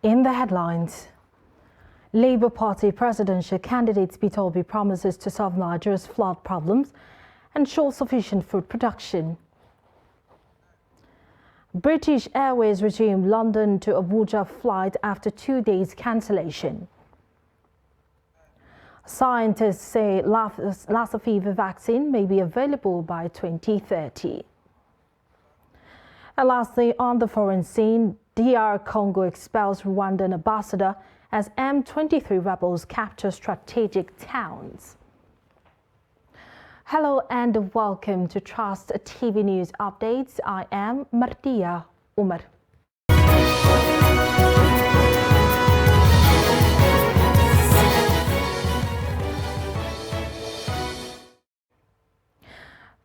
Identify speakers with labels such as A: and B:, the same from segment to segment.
A: In the headlines, Labour Party presidential candidate Peter Obi promises to solve Nigeria's flood problems and ensure sufficient food production. British Airways resumed London to Abuja flight after 2 days cancellation. Scientists say Lassa fever vaccine may be available by 2030. And lastly, on the foreign scene, DR Congo expels Rwandan ambassador as M23 rebels capture strategic towns. Hello and welcome to Trust TV News Updates. I am Martia Umar.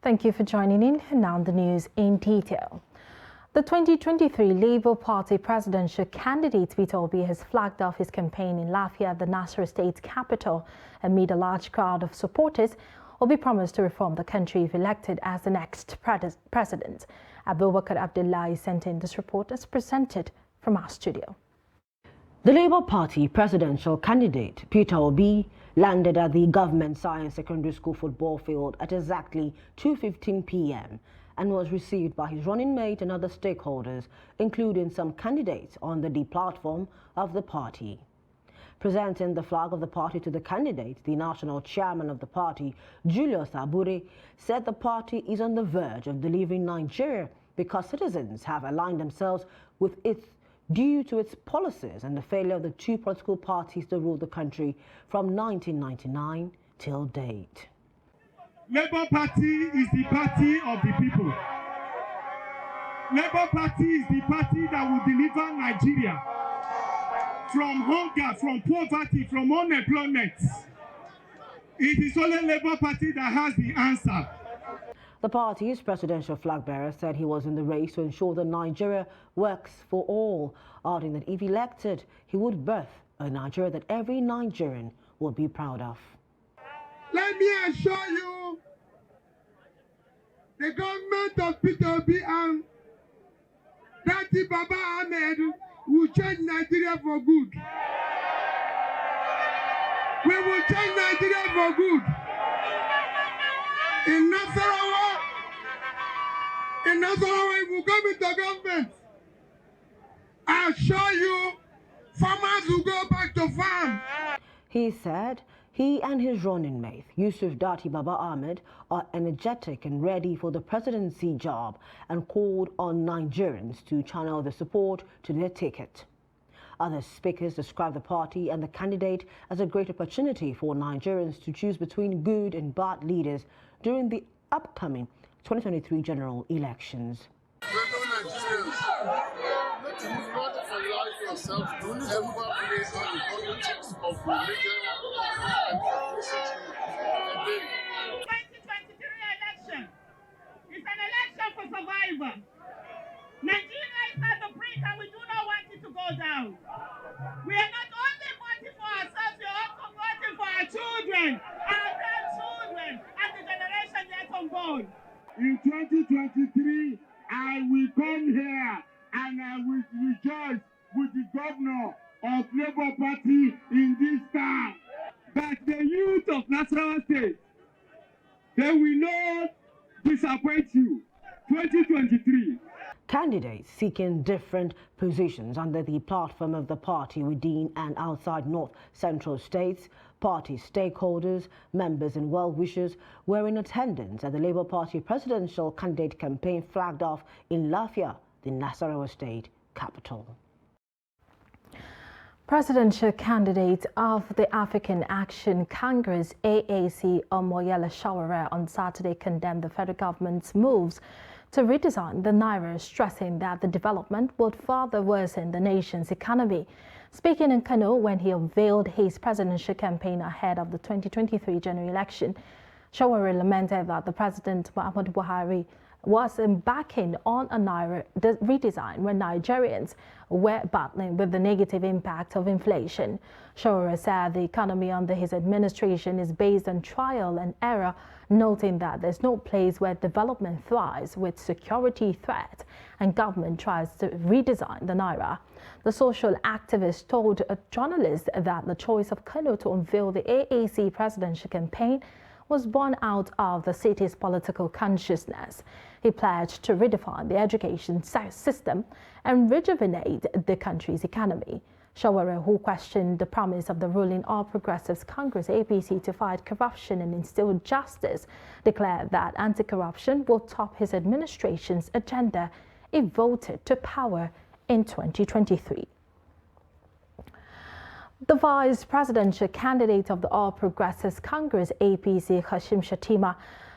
A: Thank you for joining in. Now the news in detail. The 2023 Labour Party presidential candidate Peter Obi has flagged off his campaign in Lafia, the Nasarawa state capital. Amid a large crowd of supporters, Obi promised to reform the country if elected as the next president. Abubakar Abdullahi sent in this report as presented from our studio.
B: The Labour Party presidential candidate Peter Obi landed at the Government Science Secondary School football field at exactly 2:15 p.m. and was received by his running mate and other stakeholders, including some candidates on the platform of the party. Presenting the flag of the party to the candidate, the national chairman of the party, Julius Abure, said the party is on the verge of delivering Nigeria because citizens have aligned themselves with it due to its policies and the failure of the two political parties to rule the country from 1999 till date.
C: Labour Party is the party of the people. Labour Party is the party that will deliver Nigeria from hunger, from poverty, from unemployment. It is only Labour Party that has the answer.
B: The party's presidential flag bearer said he was in the race to ensure that Nigeria works for all, adding that if elected, he would birth a Nigeria that every Nigerian will be proud of.
C: Let me assure you, the government of Peter Obi and Daddy Baba Ahmed will change Nigeria for good. We will change Nigeria for good. In Nasarawa, if we come into government, I assure you, farmers will go back to farm.
B: He said he and his running mate, Yusuf Dati Baba Ahmed, are energetic and ready for the presidency job and called on Nigerians to channel their support to their ticket. Other speakers described the party and the candidate as a great opportunity for Nigerians to choose between good and bad leaders during the upcoming 2023 general elections.
D: Yourself to ever play on the politics of religion and ethnicity.
E: 2023 election is an election for survival. Nigeria is at the brink and we do not want it to go down. We are not only voting for ourselves, we are also voting for our children, our grandchildren, and the generation yet unborn.
C: In 2023, I will come here and I will rejoice with the governor of Labour Party in this town. But the youth of Nasarawa State, they will not disappoint you. 2023.
B: Candidates seeking different positions under the platform of the party within and outside North Central states, party stakeholders, members and well-wishers were in attendance at the Labour Party presidential candidate campaign flagged off in Lafia, the Nasarawa state capital.
A: Presidential candidate of the African Action Congress, AAC, Omoyele Sowore, on Saturday condemned the federal government's moves to redesign the Naira, stressing that the development would further worsen the nation's economy. Speaking in Kano when he unveiled his presidential campaign ahead of the 2023 general election, Sowore lamented that the President Muhammadu Buhari was embarking on a Naira redesign when Nigerians were battling with the negative impact of inflation. Sowore said the economy under his administration is based on trial and error, noting that there's no place where development thrives with security threat and government tries to redesign the Naira. The social activist told a journalist that the choice of Kano to unveil the AAC presidential campaign was born out of the city's political consciousness. He pledged to redefine the education system and rejuvenate the country's economy. Shawara, who questioned the promise of the ruling All Progressives Congress APC to fight corruption and instill justice, declared that anti-corruption will top his administration's agenda if voted to power in 2023. The vice presidential candidate of the All Progressives Congress APC, Kashim Shettima,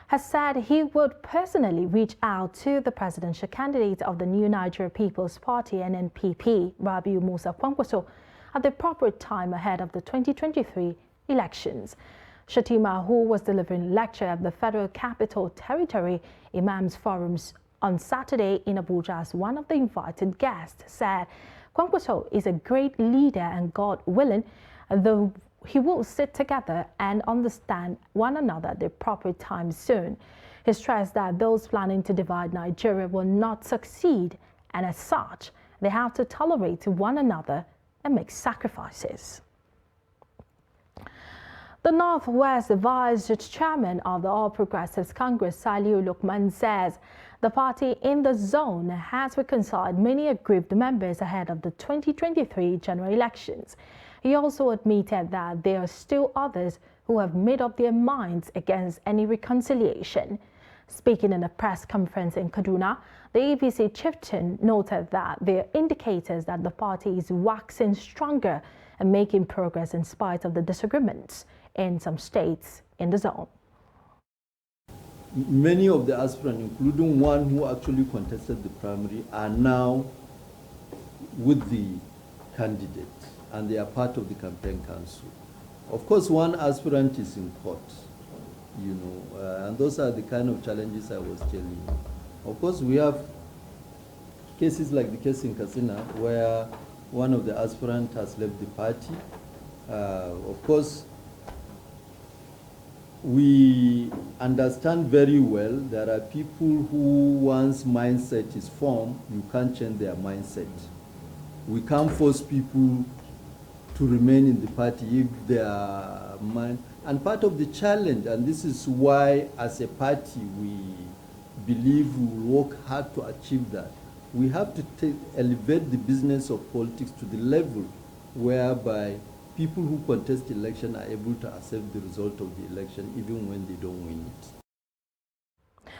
A: has said he would personally reach out to the presidential candidate of the New Nigeria People's Party NNPP, Rabiu Musa Kwankwaso, at the appropriate time ahead of the 2023 elections. Shettima, who was delivering a lecture at the Federal Capital Territory Imams Forums on Saturday in Abuja as one of the invited guests, said Kwankwaso is a great leader and, God willing, though he will sit together and understand one another at the appropriate time soon. He stressed that those planning to divide Nigeria will not succeed, and as such, they have to tolerate one another and make sacrifices. The Northwest Vice Chairman of the All Progressives Congress, Saliu Lukman, says the party in the zone has reconciled many aggrieved members ahead of the 2023 general elections. He also admitted that there are still others who have made up their minds against any reconciliation. Speaking in a press conference in Kaduna, the APC chieftain noted that there are indicators that the party is waxing stronger and making progress in spite of the disagreements in some states in the zone.
F: Many of the aspirants, including one who actually contested the primary, are now with the candidate, and they are part of the campaign council. Of course, one aspirant is in court, and those are the kind of challenges I was telling you. Of course, we have cases like the case in Katsina, where one of the aspirants has left the party. Of course, we understand very well there are people who, once mindset is formed, you can't change their mindset. We can't force people to remain in the party if they are mind. And part of the challenge, and this is why as a party we believe we will work hard to achieve that, we have to elevate the business of politics to the level whereby people who contest the election are able to accept the result of the election even when they don't win it.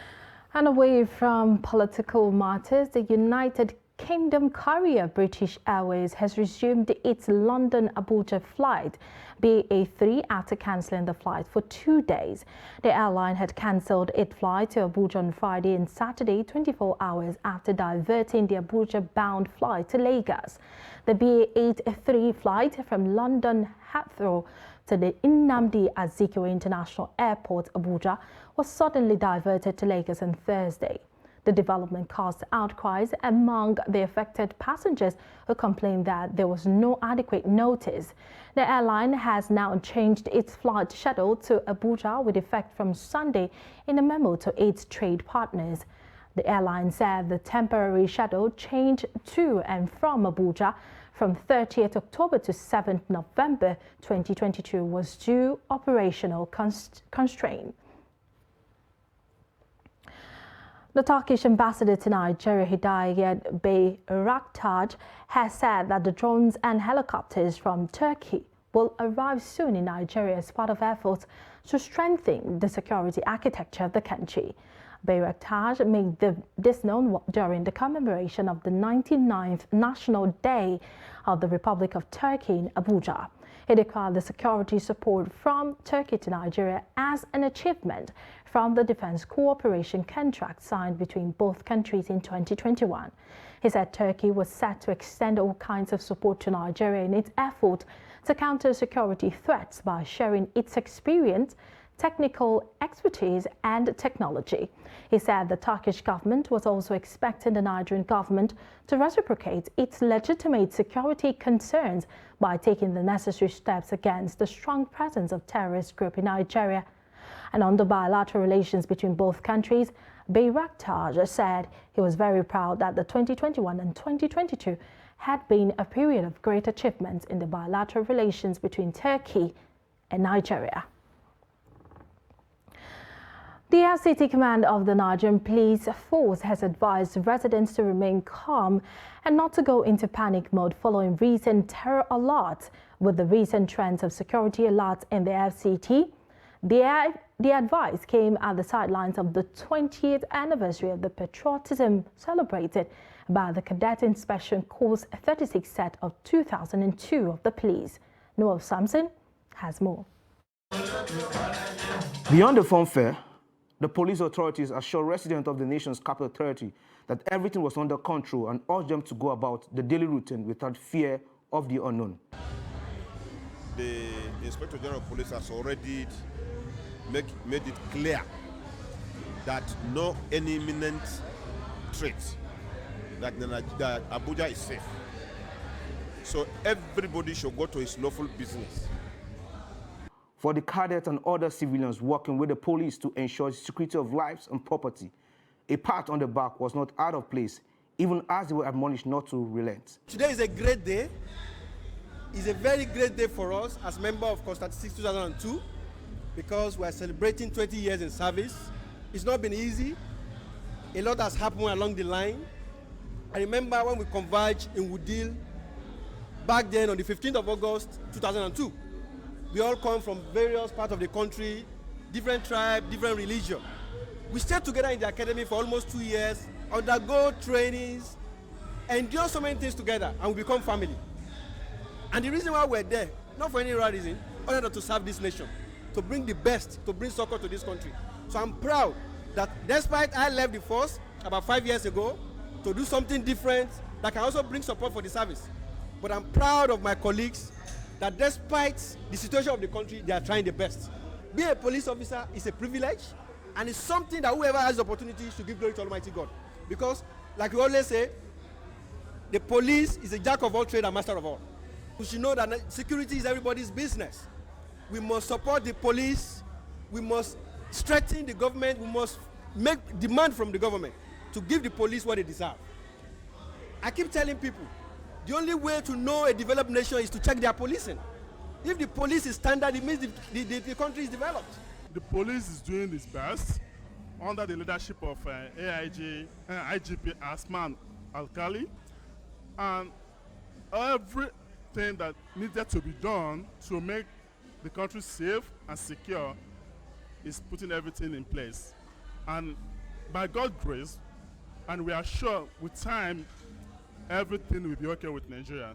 A: And away from political matters, the United Kingdom carrier British Airways has resumed its London-Abuja flight, BA3, after cancelling the flight for 2 days. The airline had cancelled its flight to Abuja on Friday and Saturday, 24 hours after diverting the Abuja-bound flight to Lagos. The BA83 flight from London Heathrow to the Nnamdi Azikiwe International Airport, Abuja, was suddenly diverted to Lagos on Thursday. The development caused outcries among the affected passengers who complained that there was no adequate notice. The airline has now changed its flight schedule to Abuja with effect from Sunday in a memo to its trade partners. The airline said the temporary schedule change to and from Abuja from 30th October to 7th November 2022 was due operational constraint. The Turkish ambassador to Nigeria, Hidayet Bayraktar, has said that the drones and helicopters from Turkey will arrive soon in Nigeria as part of efforts to strengthen the security architecture of the country. Bayraktar made this known during the commemoration of the 99th National Day of the Republic of Turkey in Abuja. He declared the security support from Turkey to Nigeria as an achievement from the defense cooperation contract signed between both countries in 2021. He said Turkey was set to extend all kinds of support to Nigeria in its effort to counter security threats by sharing its experience, technical expertise and technology. He said the Turkish government was also expecting the Nigerian government to reciprocate its legitimate security concerns by taking the necessary steps against the strong presence of terrorist group in Nigeria. And on the bilateral relations between both countries, Bayraktar said he was very proud that the 2021 and 2022 had been a period of great achievements in the bilateral relations between Turkey and Nigeria. The FCT command of the Nigerian Police Force has advised residents to remain calm and not to go into panic mode following recent terror alerts. With the recent trends of security alerts in the FCT, the advice came at the sidelines of the 20th anniversary of the patriotism celebrated by the Cadet Inspection Course 36 set of 2002 of the police. Noah Samson has more.
G: Beyond the fanfare, the police authorities assured residents of the nation's capital territory that everything was under control and urged them to go about the daily routine without fear of the unknown.
H: The Inspector General of Police has already made it clear that no any imminent threat, that Abuja is safe. So everybody should go to his lawful business.
G: For the cadets and other civilians working with the police to ensure the security of lives and property, a pat on the back was not out of place, even as they were admonished not to relent.
I: Today is a great day. It's a very great day for us as member of Corps 36 2002 because we are celebrating 20 years in service. It's not been easy. A lot has happened along the line. I remember when we converged in Wudil back then on the 15th of August 2002. We all come from various parts of the country, different tribes, different religion. We stayed together in the academy for almost 2 years, undergo trainings, endure so many things together, and we become family. And the reason why we're there, not for any other reason, other than to serve this nation, to bring the best, to bring succor to this country. So I'm proud that despite I left the force about 5 years ago to do something different that can also bring support for the service. But I'm proud of my colleagues that despite the situation of the country, they are trying their best. Being a police officer is a privilege, and it's something that whoever has the opportunity should give glory to Almighty God. Because, like we always say, the police is a jack of all trades and master of all. We should know that security is everybody's business. We must support the police, we must strengthen the government, we must make demand from the government to give the police what they deserve. I keep telling people, the only way to know a developed nation is to check their policing. If the police is standard, it means the country is developed.
J: The police is doing its best under the leadership of IGP Asman Alkali, and everything that needed to be done to make the country safe and secure is putting everything in place. And by God's grace, and we are sure with time, everything will be okay with Nigeria.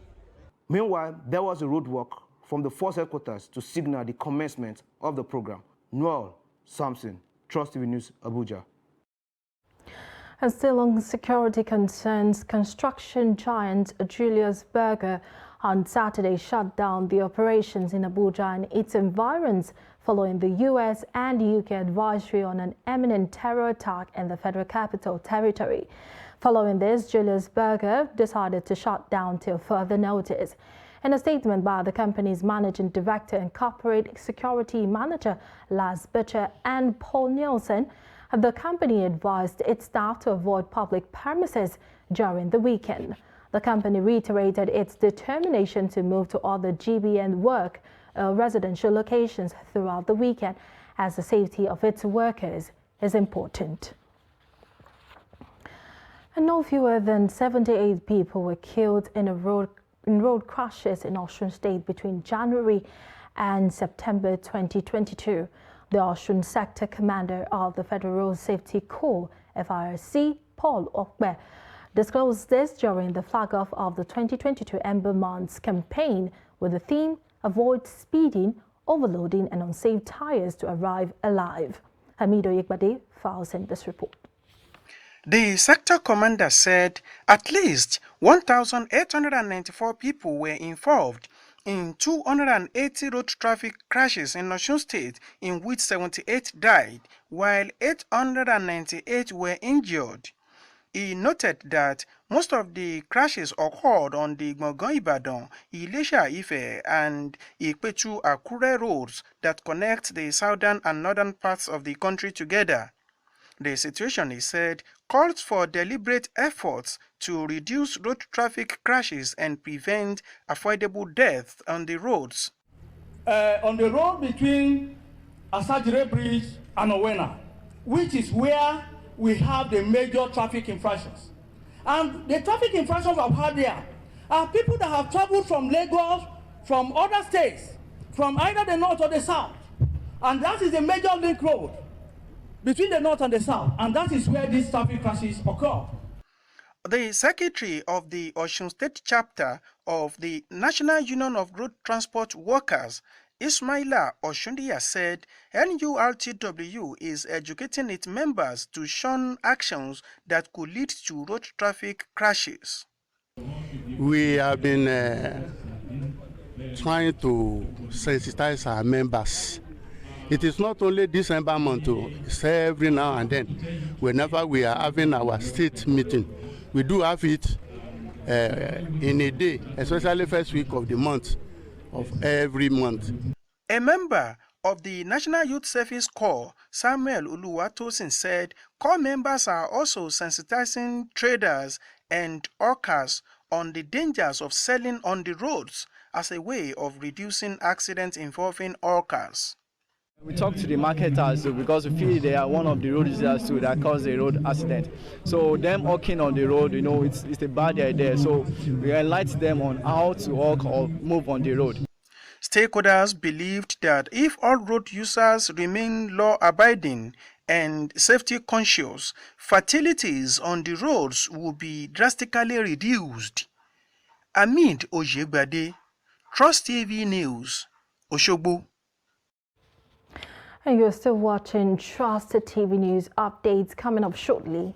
G: Meanwhile, there was a roadwork from the force headquarters to signal the commencement of the program. Noel Samson, Trust TV News, Abuja.
A: And still on security concerns, construction giant Julius Berger on Saturday shut down the operations in Abuja and its environs following the US and UK advisory on an imminent terror attack in the Federal Capital Territory. Following this, Julius Berger decided to shut down till further notice. In a statement by the company's managing director and corporate security manager, Lars Butcher and Paul Nielsen, the company advised its staff to avoid public premises during the weekend. The company reiterated its determination to move to other GBN work residential locations throughout the weekend, as the safety of its workers is important. And no fewer than 78 people were killed in road crashes in Osun State between January and September 2022. The Osun Sector Commander of the Federal Road Safety Corps, FRSC, Paul Okbe, disclosed this during the flag-off of the 2022 Ember Months campaign with the theme Avoid Speeding, Overloading and Unsafe Tires to Arrive Alive. Hamido Yegbade files in this report.
K: The sector commander said at least 1,894 people were involved in 280 road traffic crashes in Osun State, in which 78 died, while 898 were injured. He noted that most of the crashes occurred on the Gbọ̀ngán-Ìbàdàn, Ilesha-Ife, and Ìpẹ̀tù-Àkúrẹ́ roads that connect the southern and northern parts of the country together. The situation, he said, calls for deliberate efforts to reduce road traffic crashes and prevent avoidable deaths on the roads.
L: On the road between Asajire Bridge and Owena, which is where we have the major traffic infractions. And the traffic infractions I've had there are people that have traveled from Lagos, from other states, from either the north or the south. And that is the major link road between the north and the south. And that is where these traffic crashes occur.
K: The secretary of the Osun State chapter of the National Union of Road Transport Workers, Ismaila Oshundiya, said NURTW is educating its members to shun actions that could lead to road traffic crashes.
M: We have been trying to sensitize our members. It is not only December month, it's every now and then. Whenever we are having our state meeting, we do have it in a day, especially first week of the month, of every month.
K: A member of the National Youth Service Corps, Samuel Uluwatosin, said corps members are also sensitizing traders and hawkers on the dangers of selling on the roads as a way of reducing accidents involving hawkers.
N: We talk to the marketers because we feel they are one of the road users too that cause a road accident. So them walking on the road, it's a bad idea. So we enlighten them on how to walk or move on the road.
K: Stakeholders believed that if all road users remain law-abiding and safety-conscious, fatalities on the roads will be drastically reduced. Amid Ojegbade, Trust TV News, Oshogbo.
A: And you're still watching Trust TV News updates coming up shortly.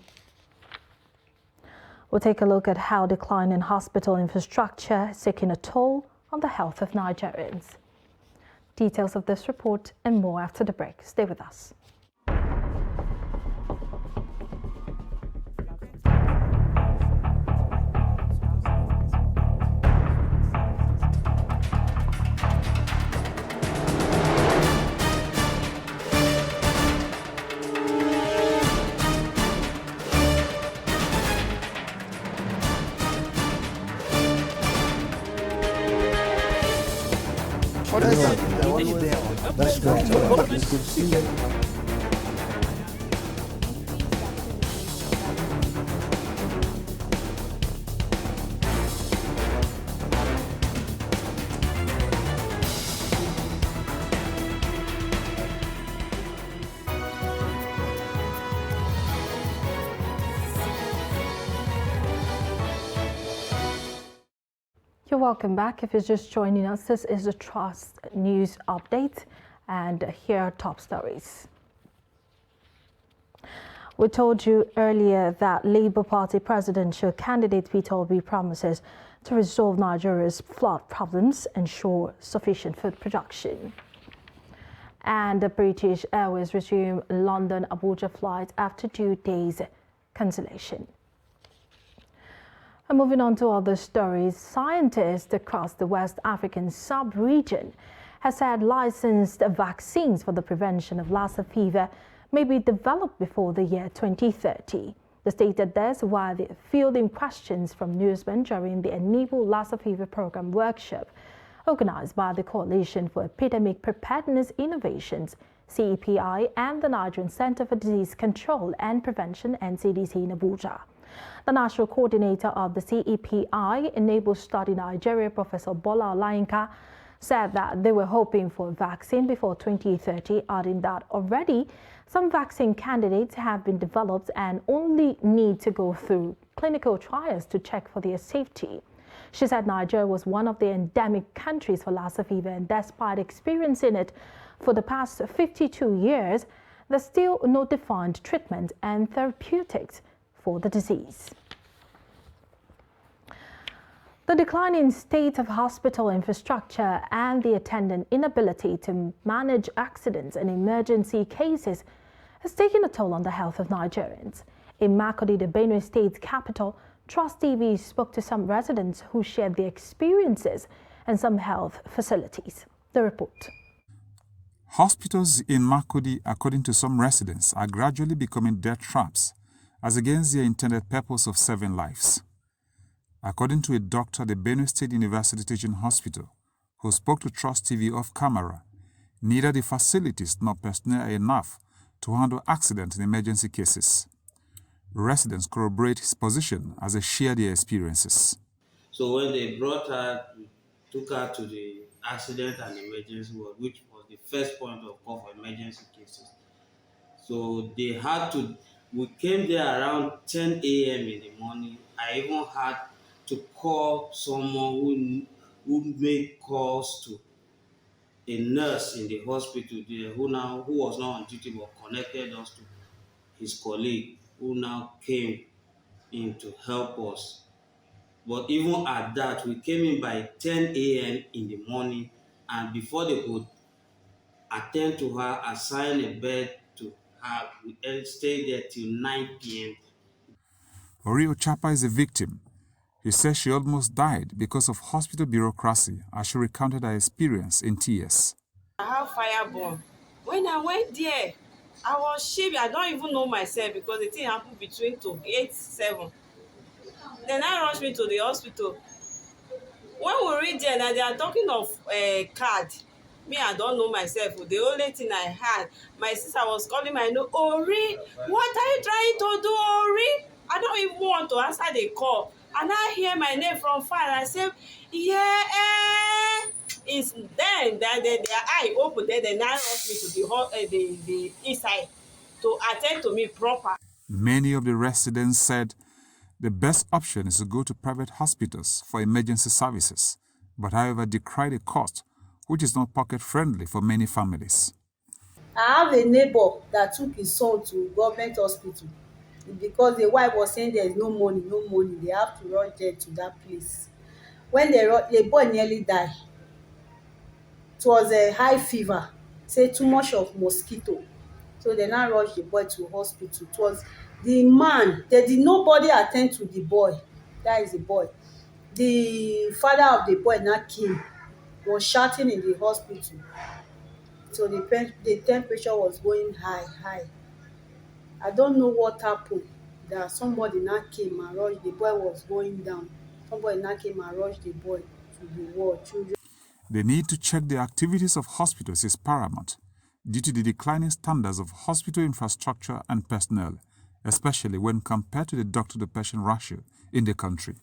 A: We'll take a look at how decline in hospital infrastructure is taking a toll on the health of Nigerians. Details of this report and more after the break. Stay with us. You're welcome back. If you're just joining us, this is the Trust News Update, and here are top stories. We told you earlier that Labour Party presidential candidate Peter Obi promises to resolve Nigeria's flood problems, ensure sufficient food production. And the British Airways resume London-Abuja flight after 2 days cancellation. And moving on to other stories, scientists across the West African sub-region have said licensed vaccines for the prevention of Lassa fever may be developed before the year 2030. They stated this while they're fielding questions from newsmen during the Enable Lassa Fever Program workshop organized by the Coalition for Epidemic Preparedness Innovations, CEPI, and the Nigerian Center for Disease Control and Prevention, NCDC, in Abuja. The national coordinator of the CEPI Enable Study Nigeria, Professor Bola Olayinka, said that they were hoping for a vaccine before 2030, adding that already some vaccine candidates have been developed and only need to go through clinical trials to check for their safety. She said Nigeria was one of the endemic countries for Lassa fever, and despite experiencing it for the past 52 years, there's still no defined treatment and therapeutics for the disease. The declining state of hospital infrastructure and the attendant inability to manage accidents and emergency cases has taken a toll on the health of Nigerians. In Makurdi, the Benue State's capital, Trust TV spoke to some residents who shared their experiences and some health facilities. The report.
O: Hospitals in Makurdi, according to some residents, are gradually becoming death traps as against their intended purpose of saving lives. According to a doctor at the Benue State University Teaching Hospital, who spoke to Trust TV off camera, neither the facilities nor personnel are enough to handle accident and emergency cases. Residents corroborate his position as they share their experiences.
P: So when they brought her, we took her to the accident and emergency ward, which was the first point of call for emergency cases. So they had to, we came there around 10 a.m. in the morning. I even had to call someone who made calls to a nurse in the hospital there who was not on duty but connected us to his colleague who now came in to help us. But even at that, we came in by 10 a.m. in the morning, and before they could attend to her, assign a bed to her, we stayed there till 9 p.m.
O: Orio Chapa is a victim. He says she almost died because of hospital bureaucracy as she recounted her experience in tears.
Q: I have fireborn. When I went there, I was shaking. I don't even know myself because the thing happened between 8-7. Then I rushed me to the hospital. When we reach there, now they are talking of card. Me, I don't know myself. The only thing I had, my sister was calling my name, Ori, what are you trying to do, Ori? I don't even want to answer the call. And I hear my name from far, and I say, yeah, it's then that their eye opened, then they now rushed me to the inside to attend to me proper.
O: Many of the residents said the best option is to go to private hospitals for emergency services, but however decry the cost, which is not pocket-friendly for many families.
R: I have a neighbor that took his son to government hospital because the wife was saying there is no money, they have to rush there to that place. When the boy nearly died, it was a high fever, say too much of mosquito, so they now rushed the boy to hospital. It was the man, there did nobody attend to the boy, that is the boy. The father of the boy now came, was shouting in the hospital, so the temperature was going high. I don't know what happened, that somebody now came and rushed, the boy was going down, somebody now came and rushed the boy to the ward. Children.
O: The need to check the activities of hospitals is paramount due to the declining standards of hospital infrastructure and personnel, especially when compared to the doctor-to-patient ratio in the country.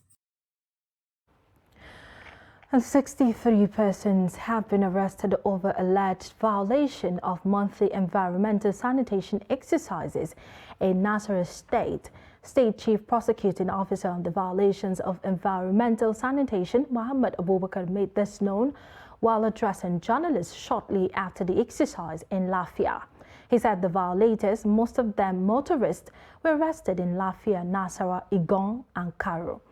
A: And 63 persons have been arrested over alleged violation of monthly environmental sanitation exercises in Nasarawa State. State Chief Prosecuting Officer on the violations of environmental sanitation, Muhammad Abubakar, made this known while addressing journalists shortly after the exercise in Lafia. He said the violators, most of them motorists, were arrested in Lafia, Nasarawa, Igon and Karo.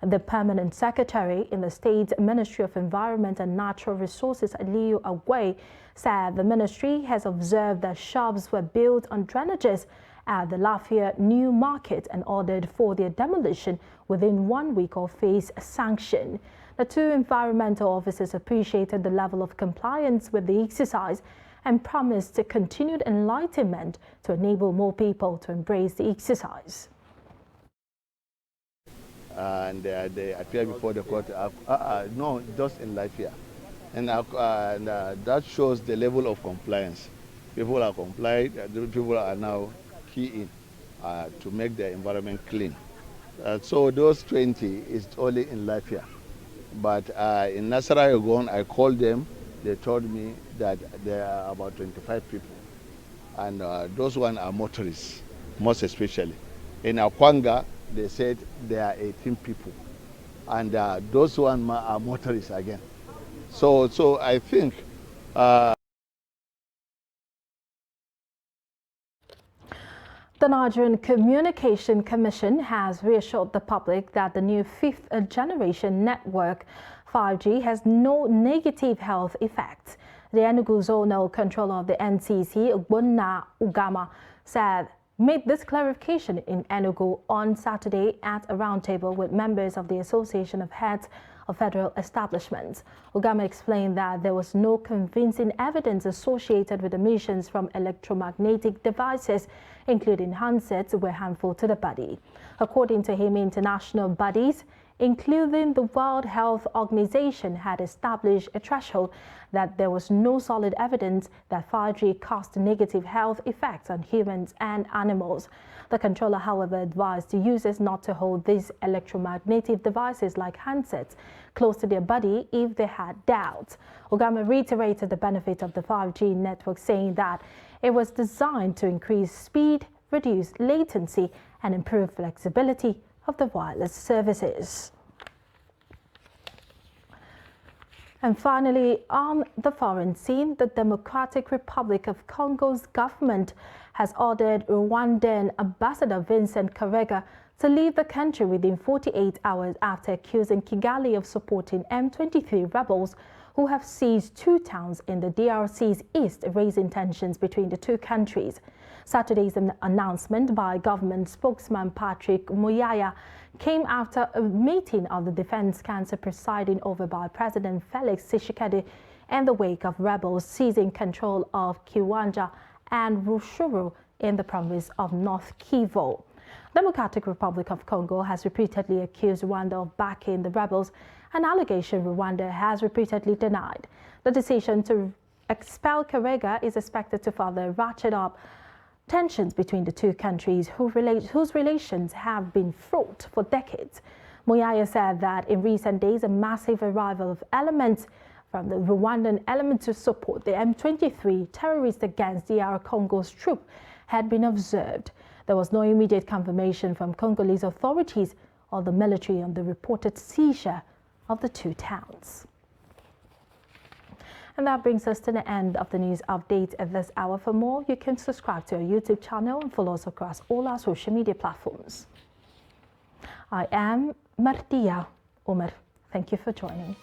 A: The permanent secretary in the State Ministry of Environment and Natural Resources, Aliyu Agwe, said the ministry has observed that shops were built on drainages at the Lafia New Market and ordered for their demolition within 1 week or face sanction. The two environmental officers appreciated the level of compliance with the exercise and promised continued enlightenment to enable more people to embrace the exercise.
S: And they appear before the court, no, just in Lafia. And that shows the level of compliance. People are compliant, people are now key in to make the environment clean. So those 20 is only in Lafia. But in Nasarawa Igon, I called them, they told me that there are about 25 people. And those ones are motorists, most especially. In Akwanga, they said there are 18 people, and those ones are motorists again. So I think
A: the Nigerian Communication Commission has reassured the public that the new fifth generation network 5G has no negative health effects. The Enugu Zonal Controller of the NCC, Ogbonna Ugama, made this clarification in Enugu on Saturday at a roundtable with members of the Association of Heads of federal establishments. Ogama explained that there was no convincing evidence associated with emissions from electromagnetic devices, including handsets, were harmful to the body. According to him, international bodies, including the World Health Organization, had established a threshold that there was no solid evidence that 5G caused negative health effects on humans and animals. The controller, however, advised users not to hold these electromagnetic devices like handsets close to their body if they had doubts. Ogama reiterated the benefit of the 5G network, saying that it was designed to increase speed, reduce latency, and improve flexibility of the wireless services. And finally, on the foreign scene, the Democratic Republic of Congo's government has ordered Rwandan Ambassador Vincent Karega to leave the country within 48 hours after accusing Kigali of supporting M23 rebels who have seized 2 towns in the DRC's east, raising tensions between the two countries. Saturday's announcement by government spokesman Patrick Muyaya came after a meeting of the Defense Council presided over by President Felix Tshisekedi in the wake of rebels seizing control of Kiwanja and Rushuru in the province of North Kivu. Democratic Republic of Congo has repeatedly accused Rwanda of backing the rebels, an allegation Rwanda has repeatedly denied. The decision to expel Karega is expected to further ratchet up tensions between the two countries whose relations have been fraught for decades. Muyaya said that in recent days, a massive arrival of elements from the Rwandan element to support the M23 terrorists against DR Congo's troop had been observed. There was no immediate confirmation from Congolese authorities or the military on the reported seizure of the 2 towns. And that brings us to the end of the news update at this hour. For more, you can subscribe to our YouTube channel and follow us across all our social media platforms. I am Martia Umar. Thank you for joining.